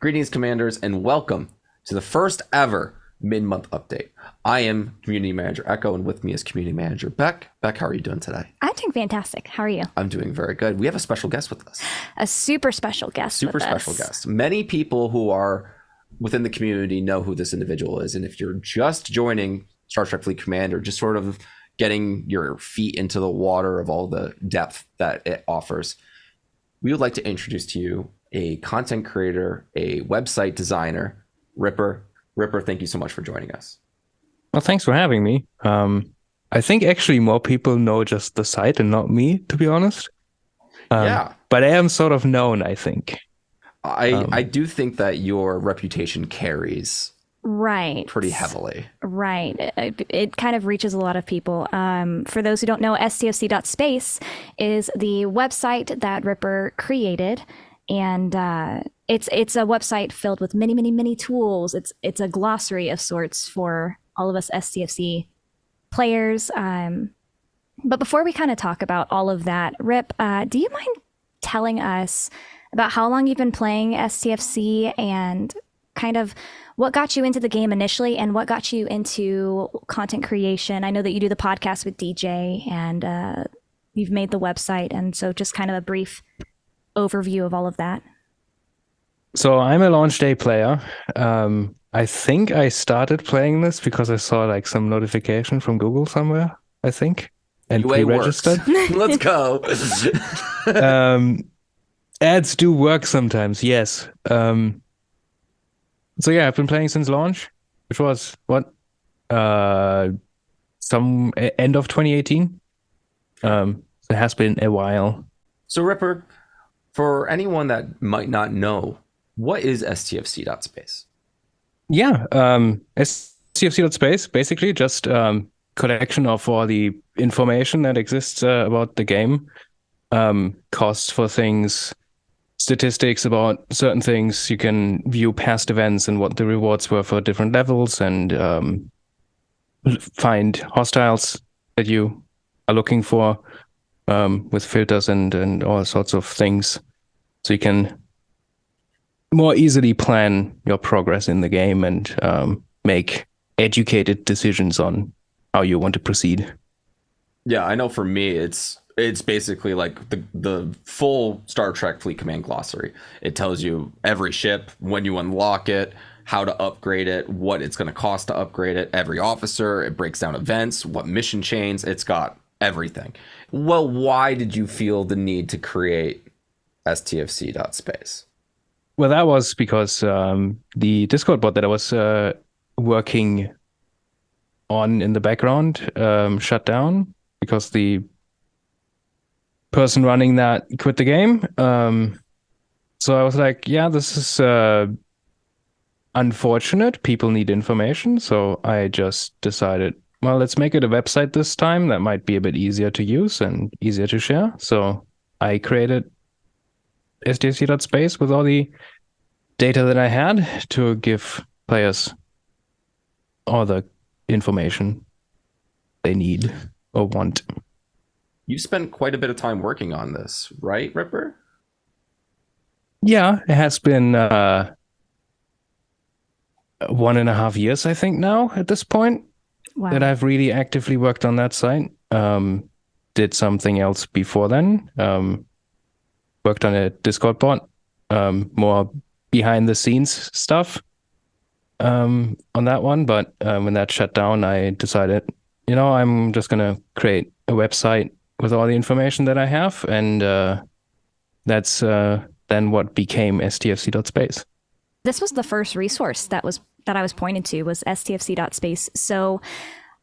Greetings, Commanders, and welcome to the first ever mid-month update. I am Community Manager Echo, and with me is Community Manager Beck. Beck, how are you doing today? I'm doing fantastic. How are you? I'm doing very good. We have a special guest with us. A super special guest. Super special guest. Many people who are within the community know who this individual is, and if you're just joining Star Trek Fleet Commander, just sort of getting your feet into the water of all the depth that it offers, we would like to introduce to you a content creator, a website designer, Ripper. Ripper, thank you so much for joining us. Well, thanks for having me. I think actually more people know just the site and not me, to be honest. But I am sort of known, I think. I do think that your reputation carries pretty heavily. Right. It kind of reaches a lot of people. For those who don't know, STFC.Space is the website that Ripper created. And it's a website filled with many, many, many tools. It's a glossary of sorts for all of us STFC players. But before we kind of talk about all of that, Rip, do you mind telling us about how long you've been playing STFC and kind of what got you into the game initially and what got you into content creation? I know that you do the podcast with DJ and you've made the website. And so just kind of a brief overview of all of that. So I'm a launch day player. I think I started playing this because I saw like some notification from Google somewhere, I think, and pre-registered. Let's go. Ads do work sometimes, yes. So yeah, I've been playing since launch, which was some end of 2018. It has been a while. So Ripper, for anyone that might not know, what is STFC.Space? Yeah, STFC.Space, basically just collection of all the information that exists about the game, costs for things, statistics about certain things. You can view past events and what the rewards were for different levels, and find hostiles that you are looking for with filters and all sorts of things. So you can more easily plan your progress in the game and make educated decisions on how you want to proceed. Yeah, I know for me, it's basically like the full Star Trek Fleet Command glossary. It tells you every ship, when you unlock it, how to upgrade it, what it's going to cost to upgrade it, every officer. It breaks down events, what mission chains. It's got everything. Well, why did you feel the need to create STFC.Space? Well, that was because the Discord bot that I was working on in the background shut down because the person running that quit the game. So I was like, yeah, this is unfortunate. People need information. So I just decided, well, let's make it a website this time that might be a bit easier to use and easier to share. So I created STFC.Space with all the data that I had to give players all the information they need or want. You spent quite a bit of time working on this, right, Ripper? Yeah, it has been 1.5 years, I think, now at this point. Wow. That I've really actively worked on that site. Did something else before then. Worked on a Discord bot, more behind the scenes stuff on that one. But when that shut down, I decided, I'm just going to create a website with all the information that I have. And that's then what became STFC.Space. This was the first resource that I was pointed to, was STFC.Space. So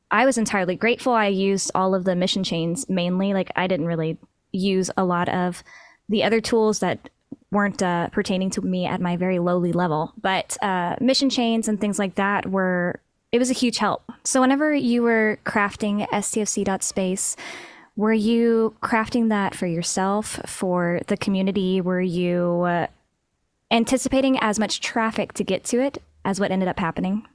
I was entirely grateful. I used all of the mission chains mainly. Like, I didn't really use a lot of the other tools that weren't pertaining to me at my very lowly level. But mission chains and things like that it was a huge help. So whenever you were crafting STFC.Space, were you crafting that for yourself, for the community? Were you anticipating as much traffic to get to it as what ended up happening?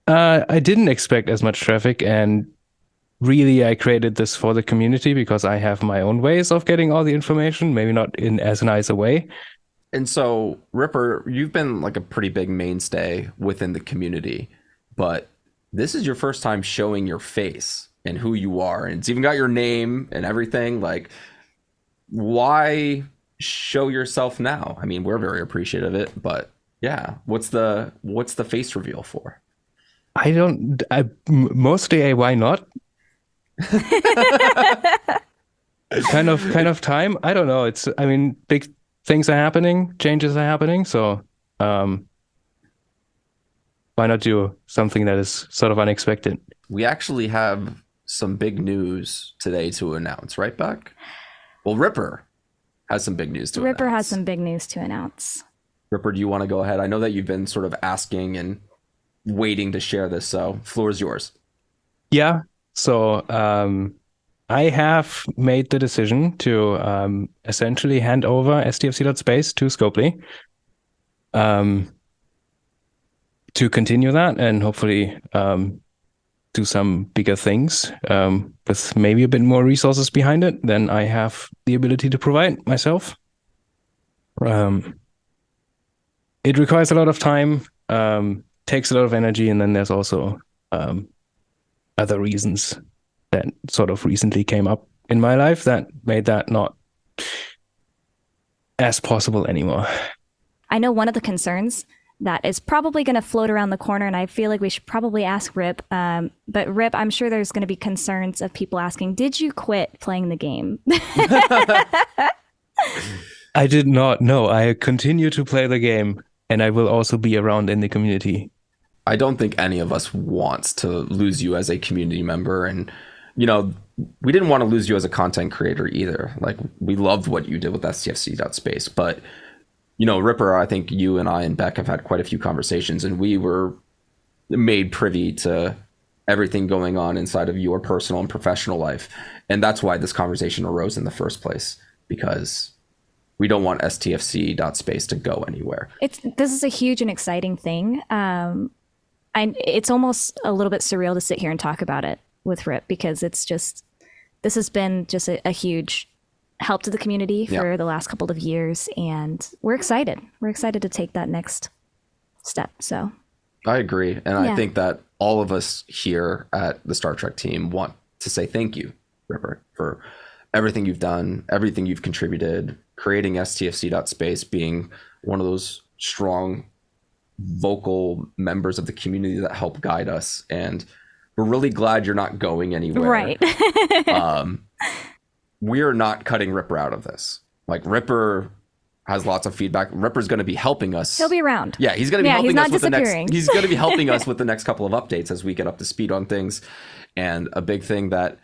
I didn't expect as much traffic, and really I created this for the community because I have my own ways of getting all the information, maybe not in as nice a way. And so, Ripper, you've been like a pretty big mainstay within the community, but this is your first time showing your face and who you are, and it's even got your name and everything. Like, why show yourself now? I mean, we're very appreciative of it, but yeah, what's the face reveal for? Mostly why not? kind of time. I don't know. I mean, big things are happening, changes are happening. So, why not do something that is sort of unexpected? We actually have some big news today to announce, right, Beck? Well, Ripper has some big news to announce. Ripper has some big news to announce. Ripper, do you want to go ahead? I know that you've been sort of asking and waiting to share this, so floor is yours. Yeah. So, I have made the decision to essentially hand over STFC.Space to Scopely to continue that and hopefully do some bigger things with maybe a bit more resources behind it than I have the ability to provide myself. It requires a lot of time, takes a lot of energy, and then there's also other reasons that sort of recently came up in my life that made that not as possible anymore. I know one of the concerns that is probably going to float around the corner, and I feel like we should probably ask Rip. But Rip, I'm sure there's going to be concerns of people asking, did you quit playing the game? I did not. No, I continue to play the game, and I will also be around in the community. I don't think any of us wants to lose you as a community member. And, you know, we didn't want to lose you as a content creator either. Like, we loved what you did with STFC.Space. But, you know, Ripper, I think you and I and Beck have had quite a few conversations, and we were made privy to everything going on inside of your personal and professional life. And that's why this conversation arose in the first place, because we don't want STFC.Space to go anywhere. This is a huge and exciting thing. It's almost a little bit surreal to sit here and talk about it with Rip, because this has been just a huge help to the community for the last couple of years, and we're excited. We're excited to take that next step. So I agree. And I think that all of us here at the Star Trek team want to say thank you, Ripper, for everything you've done, everything you've contributed, creating STFC.Space, being one of those strong vocal members of the community that help guide us. And we're really glad you're not going anywhere. Right. We're not cutting Ripper out of this. Like, Ripper has lots of feedback. Ripper's going to be helping us. He'll be around. Yeah, he's going to be helping us with the next. disappearing. He's going to be helping us with the next couple of updates as we get up to speed on things. And a big thing that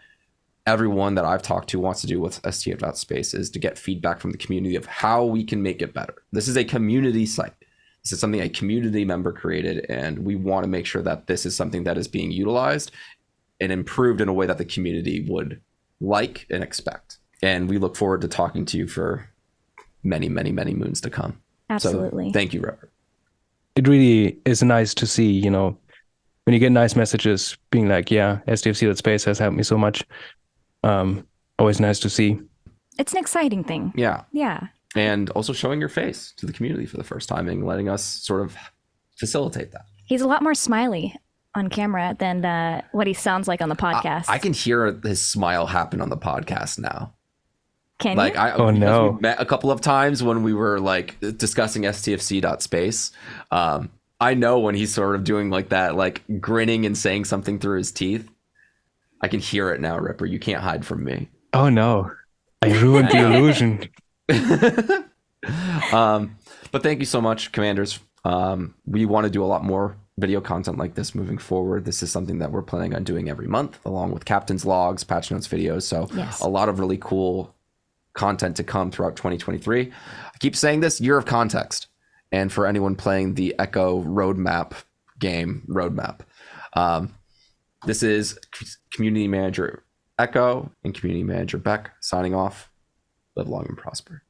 everyone that I've talked to wants to do with STF.Space is to get feedback from the community of how we can make it better. This is a community site. This is something a community member created, and we want to make sure that this is something that is being utilized and improved in a way that the community would like and expect. And we look forward to talking to you for many, many, many moons to come. Absolutely. So, thank you, Ripper. It really is nice to see, you know, when you get nice messages being like, yeah, STFC.Space has helped me so much. Always nice to see. It's an exciting thing. Yeah. Yeah. And also showing your face to the community for the first time and letting us sort of facilitate that. He's a lot more smiley on camera than what he sounds like on the podcast. I can hear his smile happen on the podcast now. Can Like, you? we met a couple of times when we were like discussing STFC.Space. I know when he's sort of doing like that, like grinning and saying something through his teeth. I can hear it now, Ripper. You can't hide from me. Oh no, I ruined the illusion. But thank you so much, Commanders. We want to do a lot more video content like this moving forward. This is something that we're planning on doing every month, along with Captain's Logs, Patch Notes videos. So a lot of really cool content to come throughout 2023. I keep saying this, year of context. And for anyone playing the Echo roadmap game, this is Community Manager Echo and Community Manager Beck signing off. Live long and prosper.